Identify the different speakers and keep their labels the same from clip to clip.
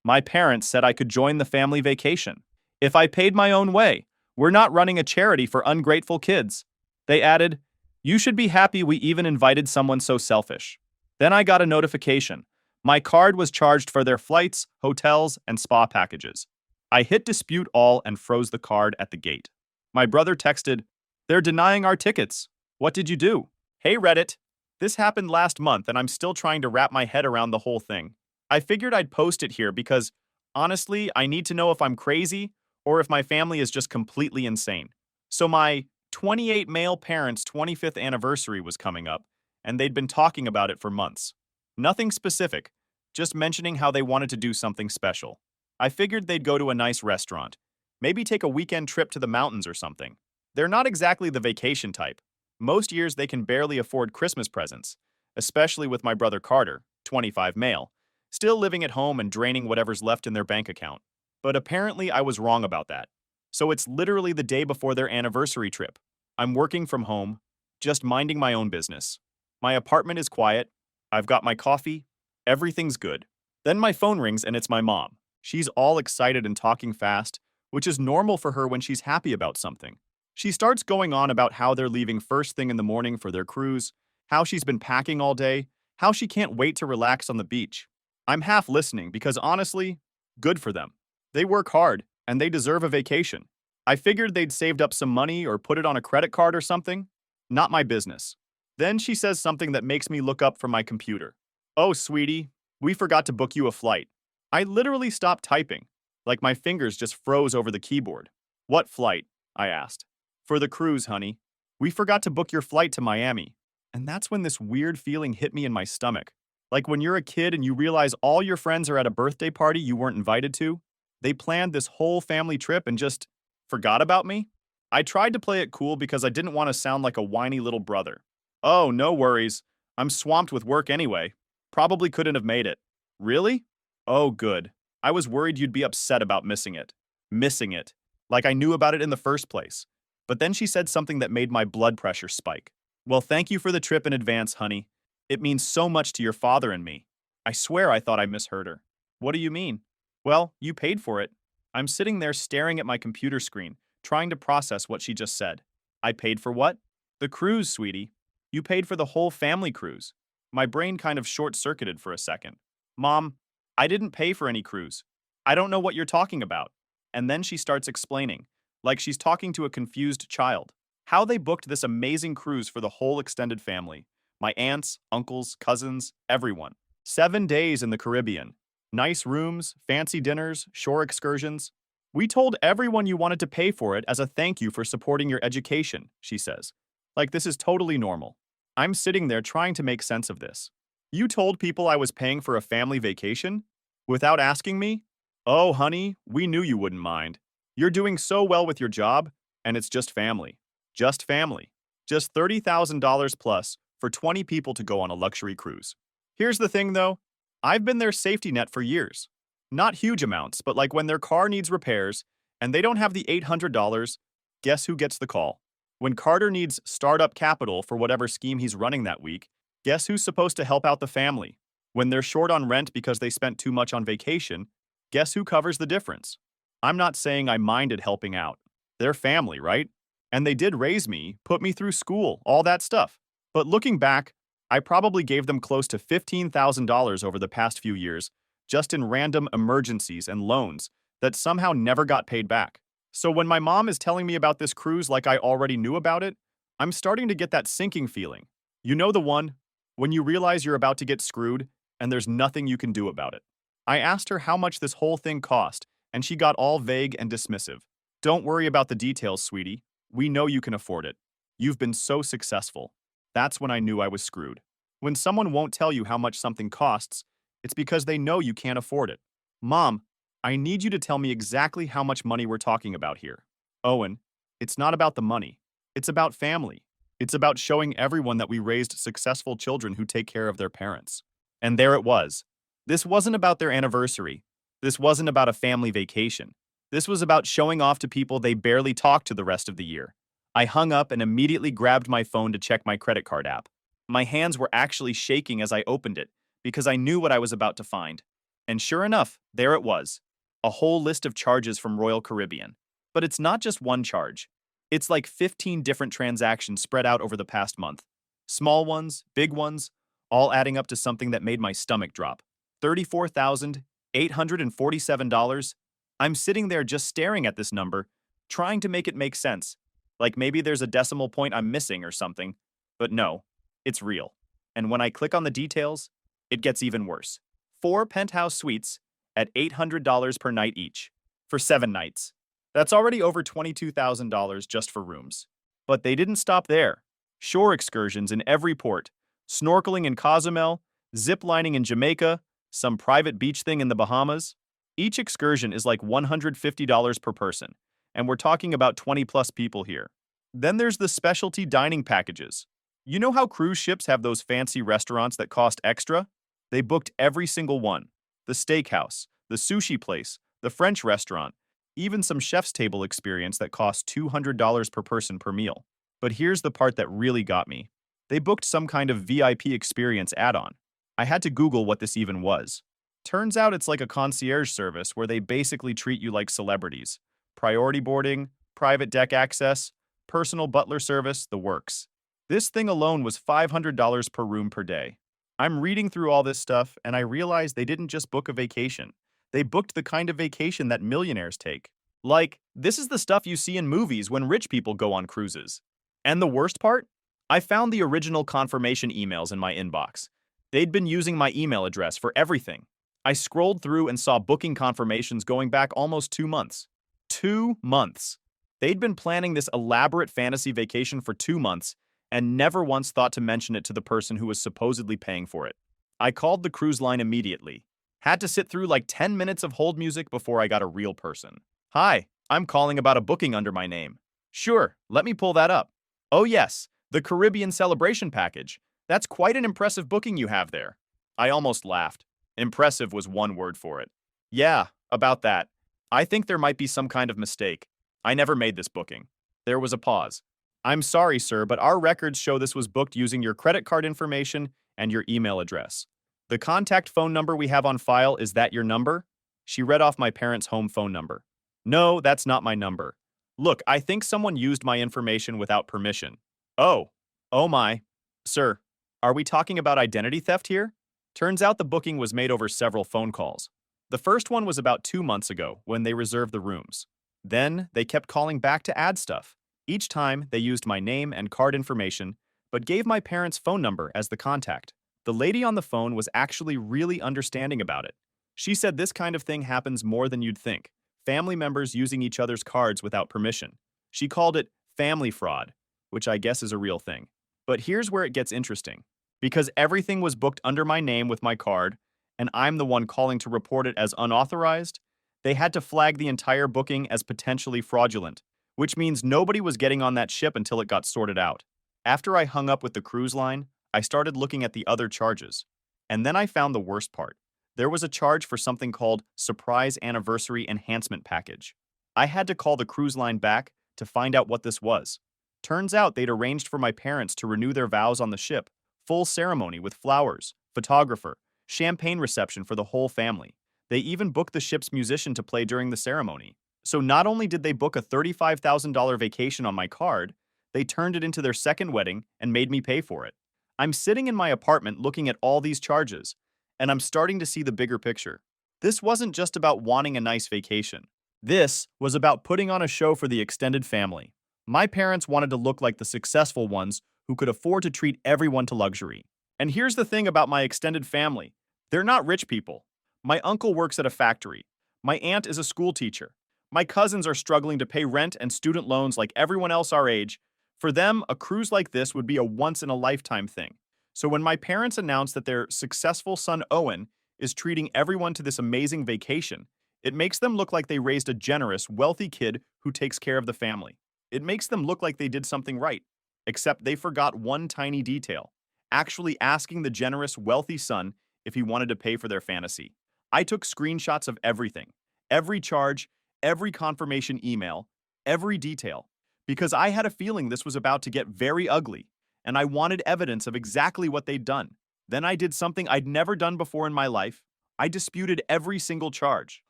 Speaker 1: My parents said I could join the family vacation. If I paid my own way, we're not running a charity for ungrateful kids. They added, you should be happy we even invited someone so selfish. Then I got a notification. My card was charged for their flights, hotels, and spa packages. I hit dispute all and froze the card at the gate. My brother texted, they're denying our tickets. What did you do? Hey Reddit. This happened last month and I'm still trying to wrap my head around the whole thing. I figured I'd post it here because, honestly, I need to know if I'm crazy or if my family is just completely insane. So my 28 male parents' 25th anniversary was coming up, and they'd been talking about it for months. Nothing specific, just mentioning how they wanted to do something special. I figured they'd go to a nice restaurant, maybe take a weekend trip to the mountains or something. They're not exactly the vacation type. Most years they can barely afford Christmas presents, especially with my brother Carter, 25 male, still living at home and draining whatever's left in their bank account. But apparently I was wrong about that. So it's literally the day before their anniversary trip. I'm working from home, just minding my own business. My apartment is quiet. I've got my coffee. Everything's good. Then my phone rings and it's my mom. She's all excited and talking fast, which is normal for her when she's happy about something. She starts going on about how they're leaving first thing in the morning for their cruise, how she's been packing all day, how she can't wait to relax on the beach. I'm half listening because honestly, good for them. They work hard, and they deserve a vacation. I figured they'd saved up some money or put it on a credit card or something. Not my business. Then she says something that makes me look up from my computer. Oh, sweetie, we forgot to book you a flight. I literally stopped typing, like my fingers just froze over the keyboard. What flight? I asked. For the cruise, honey. We forgot to book your flight to Miami. And that's when this weird feeling hit me in my stomach. Like when you're a kid and you realize all your friends are at a birthday party you weren't invited to. They planned this whole family trip and just forgot about me? I tried to play it cool because I didn't want to sound like a whiny little brother. Oh, no worries. I'm swamped with work anyway. Probably couldn't have made it. Really? Oh, good. I was worried you'd be upset about missing it. Missing it. Like I knew about it in the first place. But then she said something that made my blood pressure spike. Well, thank you for the trip in advance, honey. It means so much to your father and me. I swear I thought I misheard her. What do you mean? Well, you paid for it. I'm sitting there staring at my computer screen, trying to process what she just said. I paid for what? The cruise, sweetie. You paid for the whole family cruise. My brain kind of short-circuited for a second. Mom, I didn't pay for any cruise. I don't know what you're talking about. And then she starts explaining, like she's talking to a confused child, how they booked this amazing cruise for the whole extended family. My aunts, uncles, cousins, everyone. 7 days in the Caribbean. Nice rooms, fancy dinners, shore excursions. We told everyone you wanted to pay for it as a thank you for supporting your education, she says. Like this is totally normal. I'm sitting there trying to make sense of this. You told people I was paying for a family vacation? Without asking me? Oh, honey, we knew you wouldn't mind. You're doing so well with your job, and it's just family. Just family. Just $30,000 plus for 20 people to go on a luxury cruise. Here's the thing, though. I've been their safety net for years. Not huge amounts, but like when their car needs repairs and they don't have the $800, guess who gets the call? When Carter needs startup capital for whatever scheme he's running that week, guess who's supposed to help out the family? When they're short on rent because they spent too much on vacation, guess who covers the difference? I'm not saying I minded helping out. They're family, right? And they did raise me, put me through school, all that stuff. But looking back, I probably gave them close to $15,000 over the past few years, just in random emergencies and loans that somehow never got paid back. So when my mom is telling me about this cruise like I already knew about it, I'm starting to get that sinking feeling. You know the one? When you realize you're about to get screwed and there's nothing you can do about it. I asked her how much this whole thing cost, and she got all vague and dismissive. Don't worry about the details, sweetie. We know you can afford it. You've been so successful. That's when I knew I was screwed. When someone won't tell you how much something costs, it's because they know you can't afford it. Mom, I need you to tell me exactly how much money we're talking about here. Owen, it's not about the money. It's about family. It's about showing everyone that we raised successful children who take care of their parents. And there it was. This wasn't about their anniversary. This wasn't about a family vacation. This was about showing off to people they barely talk to the rest of the year. I hung up and immediately grabbed my phone to check my credit card app. My hands were actually shaking as I opened it because I knew what I was about to find. And sure enough, there it was. A whole list of charges from Royal Caribbean. But it's not just one charge. It's like 15 different transactions spread out over the past month. Small ones, big ones, all adding up to something that made my stomach drop. $34,847. I'm sitting there just staring at this number, trying to make it make sense. Like maybe there's a decimal point I'm missing or something. But no, it's real. And when I click on the details, it gets even worse. 4 penthouse suites at $800 per night each for 7 nights. That's already over $22,000 just for rooms. But they didn't stop there. Shore excursions in every port, snorkeling in Cozumel, zip lining in Jamaica, some private beach thing in the Bahamas. Each excursion is like $150 per person, and we're talking about 20 plus people here. Then there's the specialty dining packages. You know how cruise ships have those fancy restaurants that cost extra? They booked every single one. The steakhouse, the sushi place, the French restaurant, even some chef's table experience that cost $200 per person per meal. But here's the part that really got me. They booked some kind of VIP experience add-on. I had to Google what this even was. Turns out it's like a concierge service where they basically treat you like celebrities. Priority boarding, private deck access, personal butler service, the works. This thing alone was $500 per room per day. I'm reading through all this stuff, and I realized they didn't just book a vacation. They booked the kind of vacation that millionaires take. Like, this is the stuff you see in movies when rich people go on cruises. And the worst part? I found the original confirmation emails in my inbox. They'd been using my email address for everything. I scrolled through and saw booking confirmations going back almost 2 months. 2 months. They'd been planning this elaborate fantasy vacation for 2 months and never once thought to mention it to the person who was supposedly paying for it. I called the cruise line immediately. Had to sit through like 10 minutes of hold music before I got a real person. Hi, I'm calling about a booking under my name. Sure, let me pull that up. Oh yes, the Caribbean Celebration Package. That's quite an impressive booking you have there. I almost laughed. Impressive was one word for it. Yeah, about that. I think there might be some kind of mistake. I never made this booking. There was a pause. I'm sorry, sir, but our records show this was booked using your credit card information and your email address. The contact phone number we have on file, is that your number? She read off my parents' home phone number. No, that's not my number. Look, I think someone used my information without permission. Oh my. Sir, are we talking about identity theft here? Turns out the booking was made over several phone calls. The first one was about 2 months ago when they reserved the rooms. Then they kept calling back to add stuff. Each time, they used my name and card information, but gave my parents' phone number as the contact. The lady on the phone was actually really understanding about it. She said this kind of thing happens more than you'd think. Family members using each other's cards without permission. She called it family fraud, which I guess is a real thing. But here's where it gets interesting. Because everything was booked under my name with my card, and I'm the one calling to report it as unauthorized, they had to flag the entire booking as potentially fraudulent, which means nobody was getting on that ship until it got sorted out. After I hung up with the cruise line, I started looking at the other charges. And then I found the worst part. There was a charge for something called Surprise Anniversary Enhancement Package. I had to call the cruise line back to find out what this was. Turns out they'd arranged for my parents to renew their vows on the ship, full ceremony with flowers, photographer, champagne reception for the whole family. They even booked the ship's musician to play during the ceremony. So not only did they book a $35,000 vacation on my card, they turned it into their second wedding and made me pay for it. I'm sitting in my apartment looking at all these charges, and I'm starting to see the bigger picture. This wasn't just about wanting a nice vacation. This was about putting on a show for the extended family. My parents wanted to look like the successful ones who could afford to treat everyone to luxury. And here's the thing about my extended family. They're not rich people. My uncle works at a factory. My aunt is a school teacher. My cousins are struggling to pay rent and student loans like everyone else our age. For them, a cruise like this would be a once-in-a-lifetime thing. So when my parents announced that their successful son Owen is treating everyone to this amazing vacation, it makes them look like they raised a generous, wealthy kid who takes care of the family. It makes them look like they did something right. Except they forgot one tiny detail, actually asking the generous, wealthy son if he wanted to pay for their fantasy. I took screenshots of everything, every charge, every confirmation email, every detail, because I had a feeling this was about to get very ugly, and I wanted evidence of exactly what they'd done. Then I did something I'd never done before in my life. I disputed every single charge,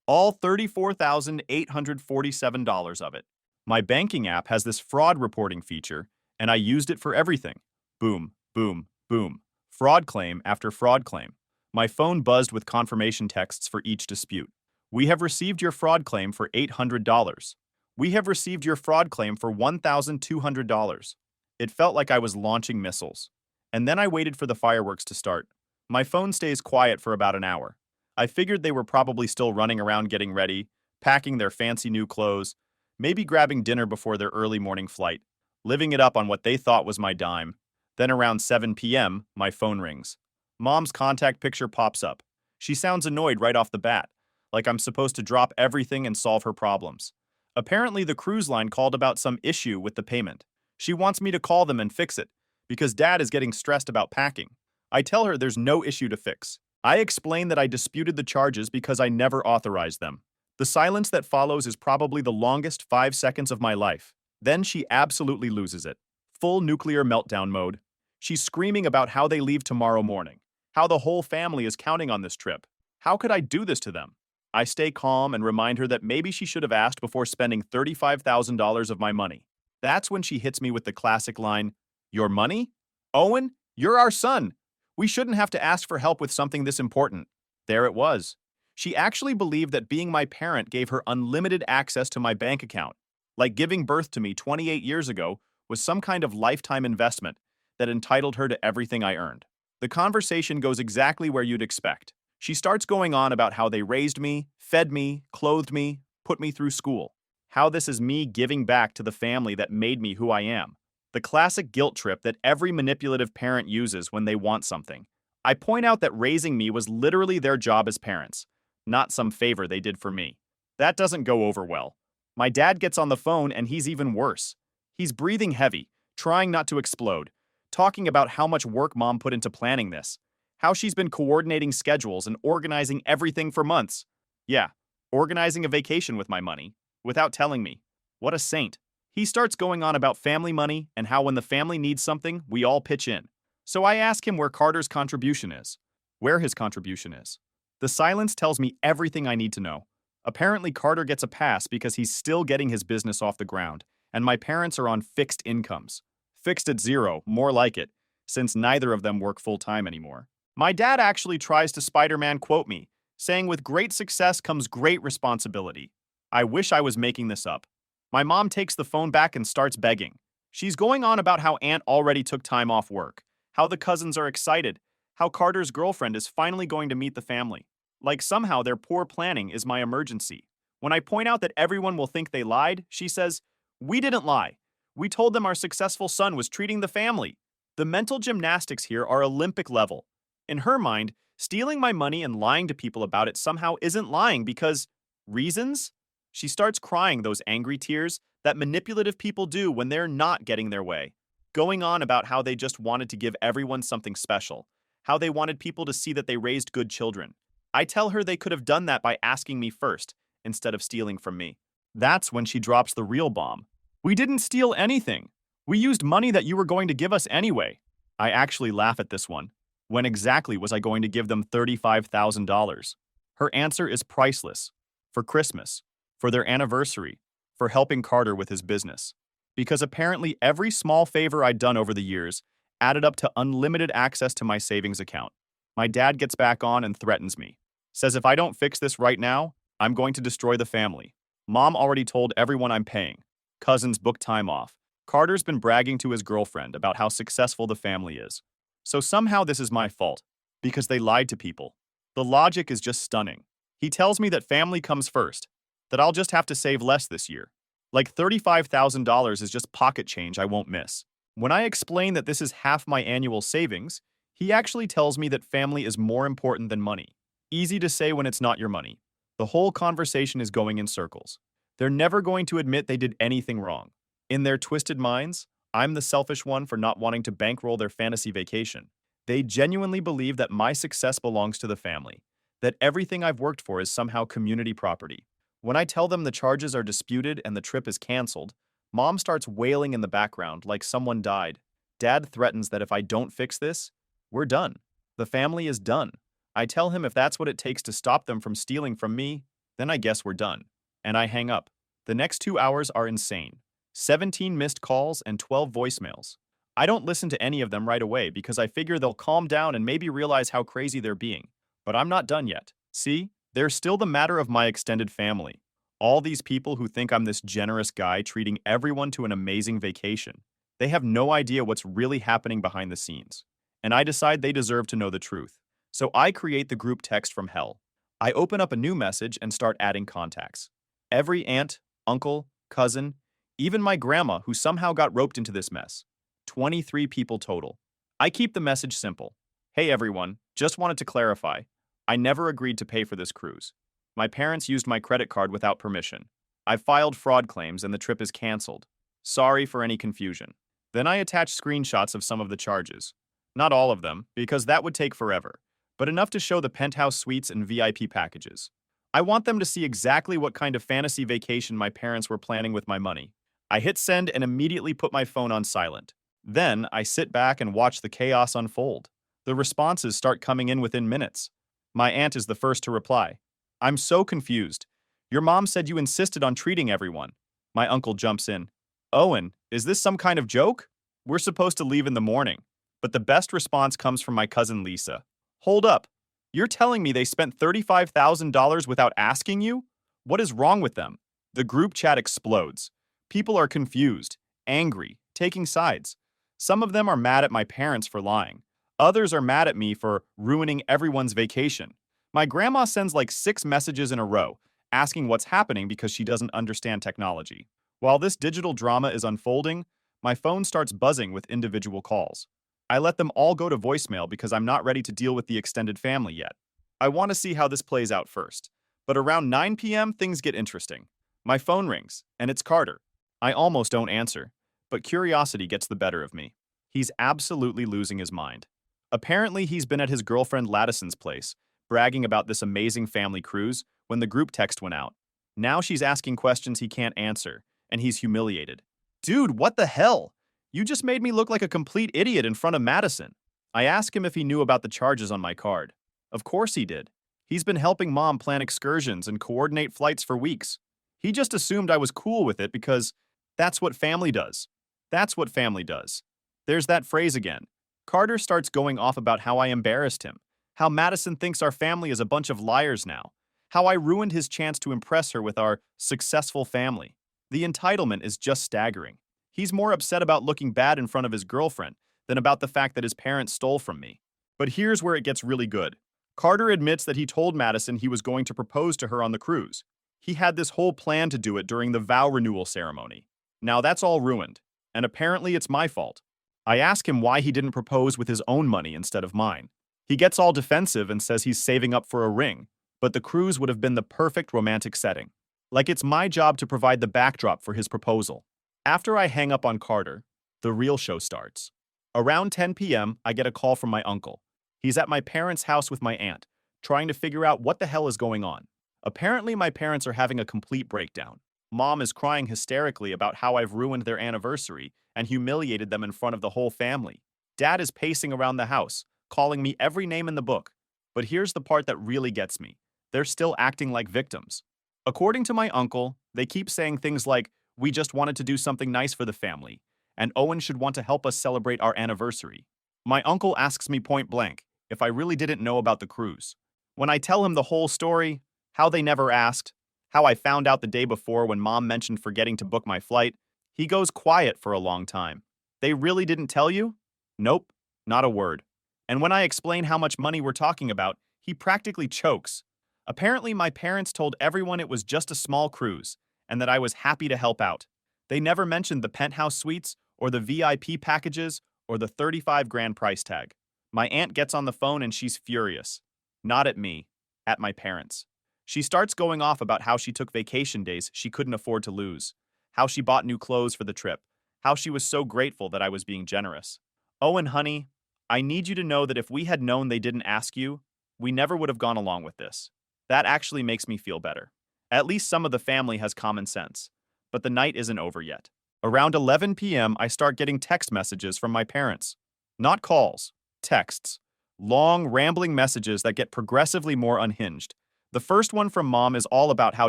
Speaker 1: all $34,847 of it. My banking app has this fraud reporting feature, and I used it for everything. Boom, boom, boom. Fraud claim after fraud claim. My phone buzzed with confirmation texts for each dispute. We have received your fraud claim for $800. We have received your fraud claim for $1,200. It felt like I was launching missiles. And then I waited for the fireworks to start. My phone stays quiet for about an hour. I figured they were probably still running around getting ready, packing their fancy new clothes, maybe grabbing dinner before their early morning flight, living it up on what they thought was my dime. Then around 7 p.m., my phone rings. Mom's contact picture pops up. She sounds annoyed right off the bat, like I'm supposed to drop everything and solve her problems. Apparently, the cruise line called about some issue with the payment. She wants me to call them and fix it, because Dad is getting stressed about packing. I tell her there's no issue to fix. I explain that I disputed the charges because I never authorized them. The silence that follows is probably the longest 5 seconds of my life. Then she absolutely loses it. Full nuclear meltdown mode. She's screaming about how they leave tomorrow morning, how the whole family is counting on this trip. How could I do this to them? I stay calm and remind her that maybe she should have asked before spending $35,000 of my money. That's when she hits me with the classic line, "Your money? Owen, you're our son. We shouldn't have to ask for help with something this important." There it was. She actually believed that being my parent gave her unlimited access to my bank account, like giving birth to me 28 years ago was some kind of lifetime investment that entitled her to everything I earned. The conversation goes exactly where you'd expect. She starts going on about how they raised me, fed me, clothed me, put me through school. How this is me giving back to the family that made me who I am. The classic guilt trip that every manipulative parent uses when they want something. I point out that raising me was literally their job as parents, not some favor they did for me. That doesn't go over well. My dad gets on the phone and he's even worse. He's breathing heavy, trying not to explode, talking about how much work Mom put into planning this, how she's been coordinating schedules and organizing everything for months. Yeah, organizing a vacation with my money, without telling me. What a saint. He starts going on about family money and how when the family needs something, we all pitch in. So I ask him where Carter's contribution is, where his contribution is. The silence tells me everything I need to know. Apparently, Carter gets a pass because he's still getting his business off the ground, and my parents are on fixed incomes. Fixed at zero, more like it, since neither of them work full-time anymore. My dad actually tries to Spider-Man quote me, saying with great success comes great responsibility. I wish I was making this up. My mom takes the phone back and starts begging. She's going on about how Aunt already took time off work, how the cousins are excited, how Carter's girlfriend is finally going to meet the family. Like somehow their poor planning is my emergency. When I point out that everyone will think they lied, she says, "We didn't lie. We told them our successful son was treating the family." The mental gymnastics here are Olympic level. In her mind, stealing my money and lying to people about it somehow isn't lying because reasons? She starts crying those angry tears that manipulative people do when they're not getting their way, going on about how they just wanted to give everyone something special, how they wanted people to see that they raised good children. I tell her they could have done that by asking me first, instead of stealing from me. That's when she drops the real bomb. "We didn't steal anything. We used money that you were going to give us anyway." I actually laugh at this one. When exactly was I going to give them $35,000? Her answer is priceless. For Christmas, for their anniversary, for helping Carter with his business. Because apparently every small favor I'd done over the years added up to unlimited access to my savings account. My dad gets back on and threatens me. Says if I don't fix this right now, I'm going to destroy the family. Mom already told everyone I'm paying. Cousins booked time off. Carter's been bragging to his girlfriend about how successful the family is. So somehow this is my fault, because they lied to people. The logic is just stunning. He tells me that family comes first, that I'll just have to save less this year. Like $35,000 is just pocket change I won't miss. When I explain that this is half my annual savings, he actually tells me that family is more important than money. Easy to say when it's not your money. The whole conversation is going in circles. They're never going to admit they did anything wrong. In their twisted minds, I'm the selfish one for not wanting to bankroll their fantasy vacation. They genuinely believe that my success belongs to the family, that everything I've worked for is somehow community property. When I tell them the charges are disputed and the trip is canceled, Mom starts wailing in the background like someone died. Dad threatens that if I don't fix this, we're done. The family is done. I tell him if that's what it takes to stop them from stealing from me, then I guess we're done. And I hang up. The next 2 hours are insane. 17 missed calls and 12 voicemails. I don't listen to any of them right away because I figure they'll calm down and maybe realize how crazy they're being. But I'm not done yet. See, there's still the matter of my extended family. All these people who think I'm this generous guy treating everyone to an amazing vacation. They have no idea what's really happening behind the scenes. And I decide they deserve to know the truth. So I create the group text from hell. I open up a new message and start adding contacts. Every aunt, uncle, cousin, even my grandma who somehow got roped into this mess. 23 people total. I keep the message simple. Hey everyone, just wanted to clarify. I never agreed to pay for this cruise. My parents used my credit card without permission. I filed fraud claims and the trip is canceled. Sorry for any confusion. Then I attach screenshots of some of the charges. Not all of them, because that would take forever, but enough to show the penthouse suites and VIP packages. I want them to see exactly what kind of fantasy vacation my parents were planning with my money. I hit send and immediately put my phone on silent. Then I sit back and watch the chaos unfold. The responses start coming in within minutes. My aunt is the first to reply. I'm so confused. Your mom said you insisted on treating everyone. My uncle jumps in. Owen, is this some kind of joke? We're supposed to leave in the morning. But the best response comes from my cousin Lisa. Hold up. You're telling me they spent $35,000 without asking you? What is wrong with them? The group chat explodes. People are confused, angry, taking sides. Some of them are mad at my parents for lying. Others are mad at me for ruining everyone's vacation. My grandma sends like 6 messages in a row, asking what's happening because she doesn't understand technology. While this digital drama is unfolding, my phone starts buzzing with individual calls. I let them all go to voicemail because I'm not ready to deal with the extended family yet. I want to see how this plays out first. But around 9 p.m., things get interesting. My phone rings, and it's Carter. I almost don't answer, but curiosity gets the better of me. He's absolutely losing his mind. Apparently, he's been at his girlfriend Ladison's place, bragging about this amazing family cruise when the group text went out. Now she's asking questions he can't answer, and he's humiliated. Dude, what the hell? You just made me look like a complete idiot in front of Madison. I asked him if he knew about the charges on my card. Of course he did. He's been helping Mom plan excursions and coordinate flights for weeks. He just assumed I was cool with it because that's what family does. That's what family does. There's that phrase again. Carter starts going off about how I embarrassed him, how Madison thinks our family is a bunch of liars now, how I ruined his chance to impress her with our successful family. The entitlement is just staggering. He's more upset about looking bad in front of his girlfriend than about the fact that his parents stole from me. But here's where it gets really good. Carter admits that he told Madison he was going to propose to her on the cruise. He had this whole plan to do it during the vow renewal ceremony. Now that's all ruined, and apparently it's my fault. I ask him why he didn't propose with his own money instead of mine. He gets all defensive and says he's saving up for a ring, but the cruise would have been the perfect romantic setting. Like it's my job to provide the backdrop for his proposal. After I hang up on Carter, the real show starts. Around 10 p.m., I get a call from my uncle. He's at my parents' house with my aunt, trying to figure out what the hell is going on. Apparently, my parents are having a complete breakdown. Mom is crying hysterically about how I've ruined their anniversary and humiliated them in front of the whole family. Dad is pacing around the house, calling me every name in the book. But here's the part that really gets me. They're still acting like victims. According to my uncle, they keep saying things like, "We just wanted to do something nice for the family, and Owen should want to help us celebrate our anniversary." My uncle asks me point blank if I really didn't know about the cruise. When I tell him the whole story, how they never asked, how I found out the day before when Mom mentioned forgetting to book my flight, he goes quiet for a long time. They really didn't tell you? Nope, not a word. And when I explain how much money we're talking about, he practically chokes. Apparently, my parents told everyone it was just a small cruise, and that I was happy to help out. They never mentioned the penthouse suites, or the VIP packages, or the 35 grand price tag. My aunt gets on the phone and she's furious. Not at me, at my parents. She starts going off about how she took vacation days she couldn't afford to lose, how she bought new clothes for the trip, how she was so grateful that I was being generous. Owen, honey, I need you to know that if we had known they didn't ask you, we never would have gone along with this. That actually makes me feel better. At least some of the family has common sense. But the night isn't over yet. Around 11 p.m., I start getting text messages from my parents. Not calls, texts. Long, rambling messages that get progressively more unhinged. The first one from Mom is all about how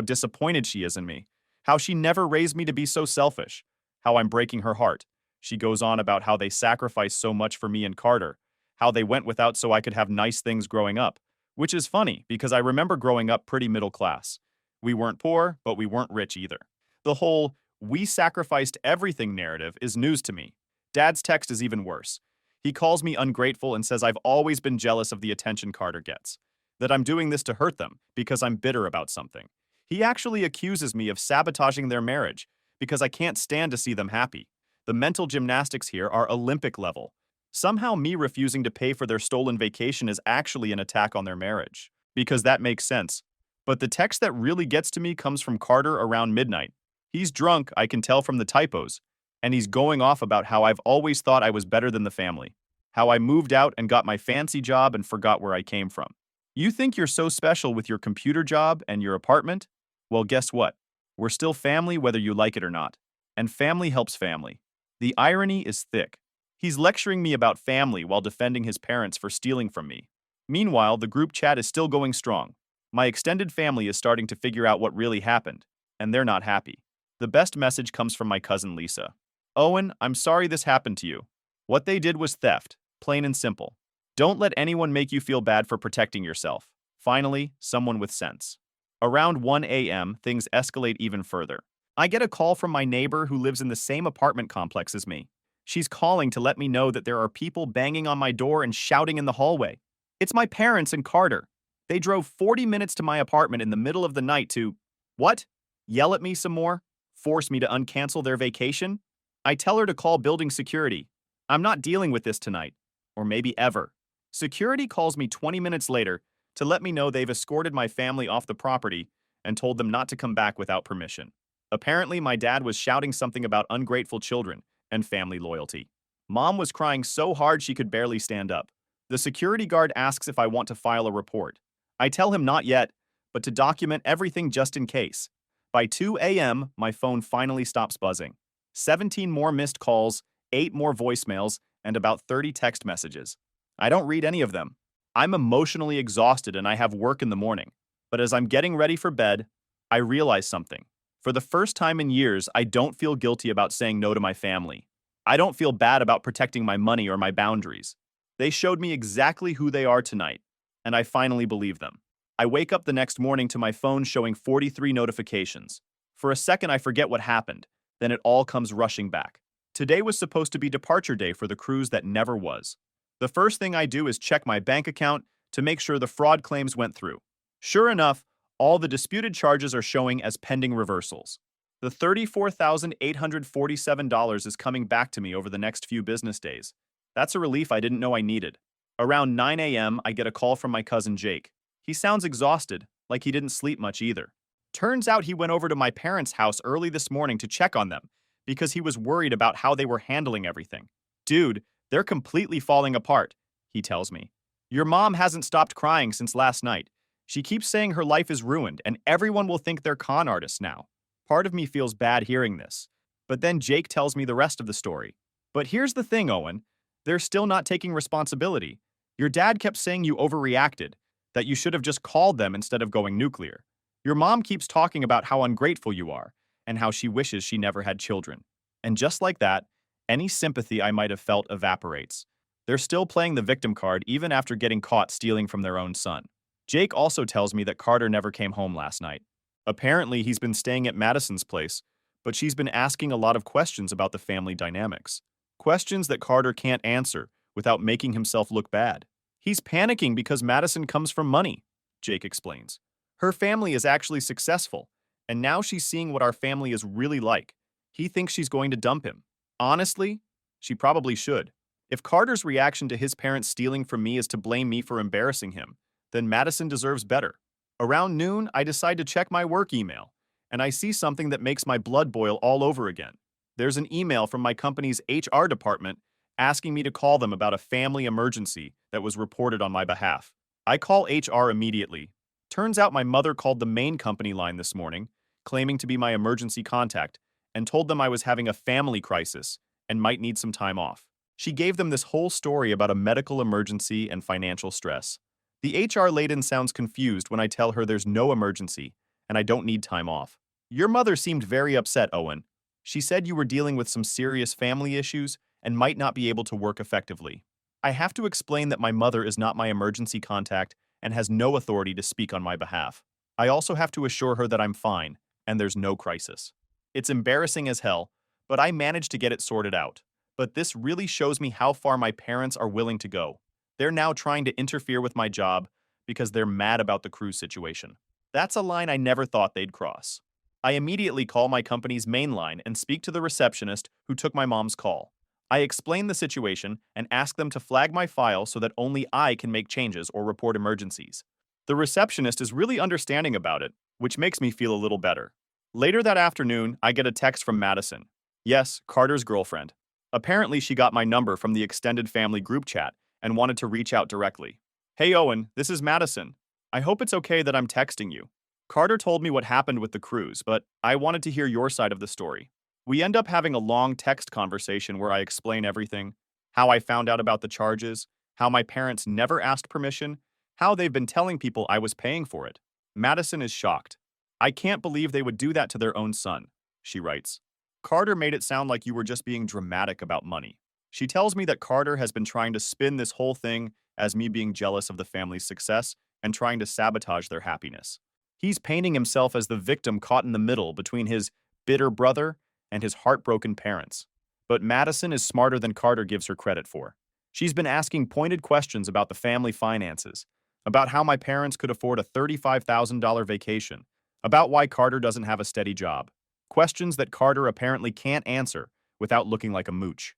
Speaker 1: disappointed she is in me, how she never raised me to be so selfish, how I'm breaking her heart. She goes on about how they sacrificed so much for me and Carter, how they went without so I could have nice things growing up, which is funny because I remember growing up pretty middle class. We weren't poor, but we weren't rich either. The whole "we sacrificed everything" narrative is news to me. Dad's text is even worse. He calls me ungrateful and says I've always been jealous of the attention Carter gets, that I'm doing this to hurt them because I'm bitter about something. He actually accuses me of sabotaging their marriage because I can't stand to see them happy. The mental gymnastics here are Olympic level. Somehow me refusing to pay for their stolen vacation is actually an attack on their marriage, because that makes sense. But the text that really gets to me comes from Carter around midnight. He's drunk, I can tell from the typos, and he's going off about how I've always thought I was better than the family, how I moved out and got my fancy job and forgot where I came from. You think you're so special with your computer job and your apartment? Well, guess what? We're still family whether you like it or not. And family helps family. The irony is thick. He's lecturing me about family while defending his parents for stealing from me. Meanwhile, the group chat is still going strong. My extended family is starting to figure out what really happened, and they're not happy. The best message comes from my cousin Lisa. Owen, I'm sorry this happened to you. What they did was theft, plain and simple. Don't let anyone make you feel bad for protecting yourself. Finally, someone with sense. Around 1 a.m., things escalate even further. I get a call from my neighbor who lives in the same apartment complex as me. She's calling to let me know that there are people banging on my door and shouting in the hallway. It's my parents and Carter. They drove 40 minutes to my apartment in the middle of the night to, what? Yell at me some more? Force me to uncancel their vacation? I tell her to call building security. I'm not dealing with this tonight. Or maybe ever. Security calls me 20 minutes later to let me know they've escorted my family off the property and told them not to come back without permission. Apparently, my dad was shouting something about ungrateful children and family loyalty. Mom was crying so hard she could barely stand up. The security guard asks if I want to file a report. I tell him not yet, but to document everything just in case. By 2 a.m., my phone finally stops buzzing. 17 more missed calls, 8 more voicemails, and about 30 text messages. I don't read any of them. I'm emotionally exhausted and I have work in the morning. But as I'm getting ready for bed, I realize something. For the first time in years, I don't feel guilty about saying no to my family. I don't feel bad about protecting my money or my boundaries. They showed me exactly who they are tonight, and I finally believe them. I wake up the next morning to my phone showing 43 notifications. For a second, I forget what happened. Then it all comes rushing back. Today was supposed to be departure day for the cruise that never was. The first thing I do is check my bank account to make sure the fraud claims went through. Sure enough, all the disputed charges are showing as pending reversals. The $34,847 is coming back to me over the next few business days. That's a relief I didn't know I needed. Around 9 a.m., I get a call from my cousin Jake. He sounds exhausted, like he didn't sleep much either. Turns out he went over to my parents' house early this morning to check on them because he was worried about how they were handling everything. Dude, they're completely falling apart, he tells me. Your mom hasn't stopped crying since last night. She keeps saying her life is ruined and everyone will think they're con artists now. Part of me feels bad hearing this. But then Jake tells me the rest of the story. But here's the thing, Owen. They're still not taking responsibility. Your dad kept saying you overreacted, that you should have just called them instead of going nuclear. Your mom keeps talking about how ungrateful you are and how she wishes she never had children. And just like that, any sympathy I might have felt evaporates. They're still playing the victim card even after getting caught stealing from their own son. Jake also tells me that Carter never came home last night. Apparently, he's been staying at Madison's place, but she's been asking a lot of questions about the family dynamics. Questions that Carter can't answer without making himself look bad. He's panicking because Madison comes from money, Jake explains. Her family is actually successful, and now she's seeing what our family is really like. He thinks she's going to dump him. Honestly, she probably should. If Carter's reaction to his parents stealing from me is to blame me for embarrassing him, then Madison deserves better. Around noon, I decide to check my work email, and I see something that makes my blood boil all over again. There's an email from my company's HR department asking me to call them about a family emergency that was reported on my behalf. I call HR immediately. Turns out my mother called the main company line this morning, claiming to be my emergency contact, and told them I was having a family crisis and might need some time off. She gave them this whole story about a medical emergency and financial stress. The HR lady sounds confused when I tell her there's no emergency and I don't need time off. Your mother seemed very upset, Owen. She said you were dealing with some serious family issues and might not be able to work effectively. I have to explain that my mother is not my emergency contact and has no authority to speak on my behalf. I also have to assure her that I'm fine and there's no crisis. It's embarrassing as hell, but I managed to get it sorted out. But this really shows me how far my parents are willing to go. They're now trying to interfere with my job because they're mad about the cruise situation. That's a line I never thought they'd cross. I immediately call my company's main line and speak to the receptionist who took my mom's call. I explain the situation and ask them to flag my file so that only I can make changes or report emergencies. The receptionist is really understanding about it, which makes me feel a little better. Later that afternoon, I get a text from Madison. Yes, Carter's girlfriend. Apparently, she got my number from the extended family group chat and wanted to reach out directly. Hey Owen, this is Madison. I hope it's okay that I'm texting you. Carter told me what happened with the cruise, but I wanted to hear your side of the story. We end up having a long text conversation where I explain everything, how I found out about the charges, how my parents never asked permission, how they've been telling people I was paying for it. Madison is shocked. I can't believe they would do that to their own son, she writes. Carter made it sound like you were just being dramatic about money. She tells me that Carter has been trying to spin this whole thing as me being jealous of the family's success and trying to sabotage their happiness. He's painting himself as the victim caught in the middle between his bitter brother and his heartbroken parents. But Madison is smarter than Carter gives her credit for. She's been asking pointed questions about the family finances, about how my parents could afford a $35,000 vacation, about why Carter doesn't have a steady job. Questions that Carter apparently can't answer without looking like a mooch.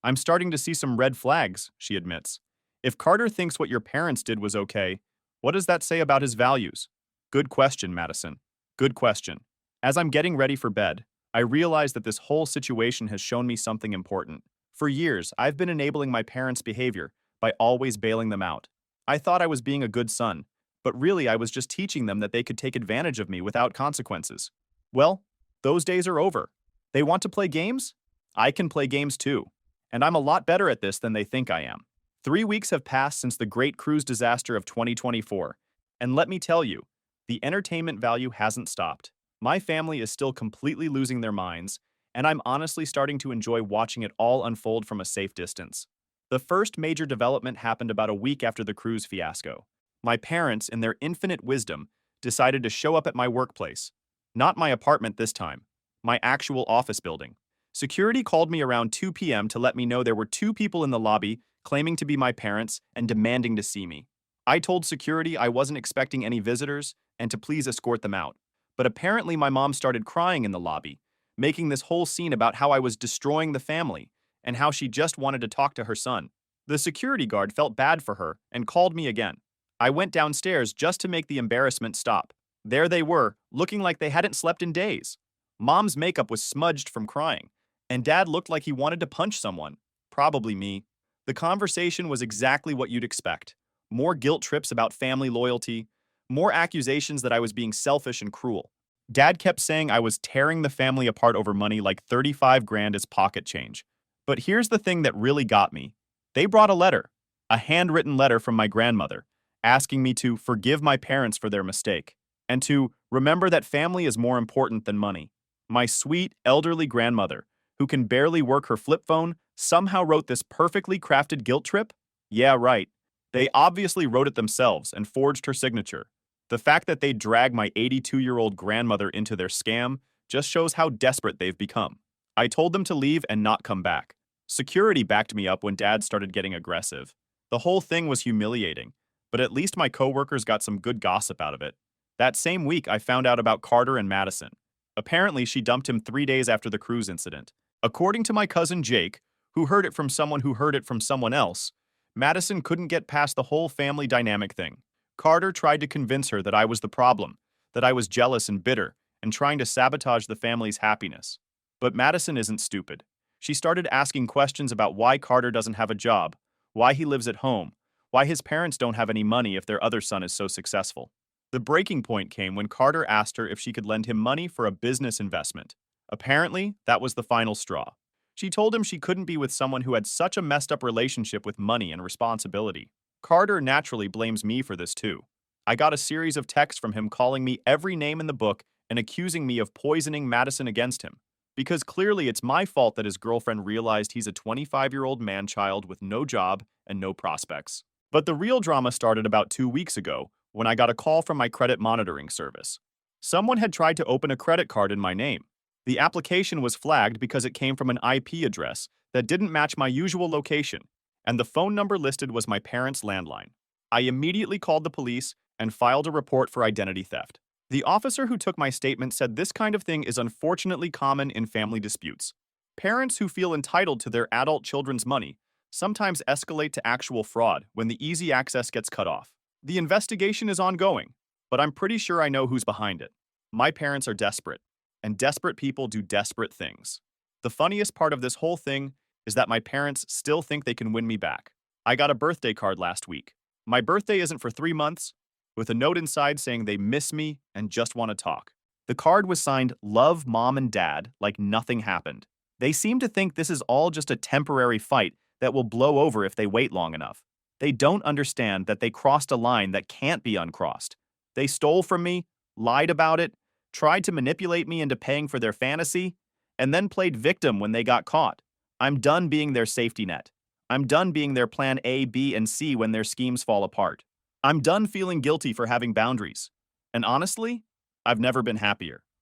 Speaker 1: I'm starting to see some red flags, she admits. If Carter thinks what your parents did was okay, what does that say about his values? Good question, Madison. Good question. As I'm getting ready for bed, I realize that this whole situation has shown me something important. For years, I've been enabling my parents' behavior by always bailing them out. I thought I was being a good son, but really I was just teaching them that they could take advantage of me without consequences. Well, those days are over. They want to play games? I can play games too. And I'm a lot better at this than they think I am. 3 weeks have passed since the great cruise disaster of 2024. And let me tell you, the entertainment value hasn't stopped. My family is still completely losing their minds, and I'm honestly starting to enjoy watching it all unfold from a safe distance. The first major development happened about a week after the cruise fiasco. My parents, in their infinite wisdom, decided to show up at my workplace. Not my apartment this time, my actual office building. Security called me around 2 p.m. to let me know there were 2 people in the lobby claiming to be my parents and demanding to see me. I told security I wasn't expecting any visitors and to please escort them out. But apparently my mom started crying in the lobby, making this whole scene about how I was destroying the family and how she just wanted to talk to her son. The security guard felt bad for her and called me again. I went downstairs just to make the embarrassment stop. There they were, looking like they hadn't slept in days. Mom's makeup was smudged from crying, and Dad looked like he wanted to punch someone, probably me. The conversation was exactly what you'd expect. More guilt trips about family loyalty, more accusations that I was being selfish and cruel. Dad kept saying I was tearing the family apart over money like 35 grand is pocket change. But here's the thing that really got me. They brought a letter, a handwritten letter from my grandmother, asking me to forgive my parents for their mistake, and to remember that family is more important than money. My sweet, elderly grandmother, who can barely work her flip phone, somehow wrote this perfectly crafted guilt trip? Yeah, right. They obviously wrote it themselves and forged her signature. The fact that they dragged my 82-year-old grandmother into their scam just shows how desperate they've become. I told them to leave and not come back. Security backed me up when Dad started getting aggressive. The whole thing was humiliating, but at least my coworkers got some good gossip out of it. That same week, I found out about Carter and Madison. Apparently, she dumped him 3 days after the cruise incident. According to my cousin Jake, who heard it from someone who heard it from someone else, Madison couldn't get past the whole family dynamic thing. Carter tried to convince her that I was the problem, that I was jealous and bitter, and trying to sabotage the family's happiness. But Madison isn't stupid. She started asking questions about why Carter doesn't have a job, why he lives at home, why his parents don't have any money if their other son is so successful. The breaking point came when Carter asked her if she could lend him money for a business investment. Apparently, that was the final straw. She told him she couldn't be with someone who had such a messed up relationship with money and responsibility. Carter naturally blames me for this too. I got a series of texts from him calling me every name in the book and accusing me of poisoning Madison against him. Because clearly it's my fault that his girlfriend realized he's a 25-year-old man-child with no job and no prospects. But the real drama started about 2 weeks ago when I got a call from my credit monitoring service. Someone had tried to open a credit card in my name. The application was flagged because it came from an IP address that didn't match my usual location, and the phone number listed was my parents' landline. I immediately called the police and filed a report for identity theft. The officer who took my statement said this kind of thing is unfortunately common in family disputes. Parents who feel entitled to their adult children's money sometimes escalate to actual fraud when the easy access gets cut off. The investigation is ongoing, but I'm pretty sure I know who's behind it. My parents are desperate, and desperate people do desperate things. The funniest part of this whole thing is that my parents still think they can win me back. I got a birthday card last week. My birthday isn't for 3 months, with a note inside saying they miss me and just want to talk. The card was signed Love, Mom, and Dad, like nothing happened. They seem to think this is all just a temporary fight that will blow over if they wait long enough. They don't understand that they crossed a line that can't be uncrossed. They stole from me, lied about it, tried to manipulate me into paying for their fantasy, and then played victim when they got caught. I'm done being their safety net. I'm done being their plan A, B, and C when their schemes fall apart. I'm done feeling guilty for having boundaries. And honestly, I've never been happier.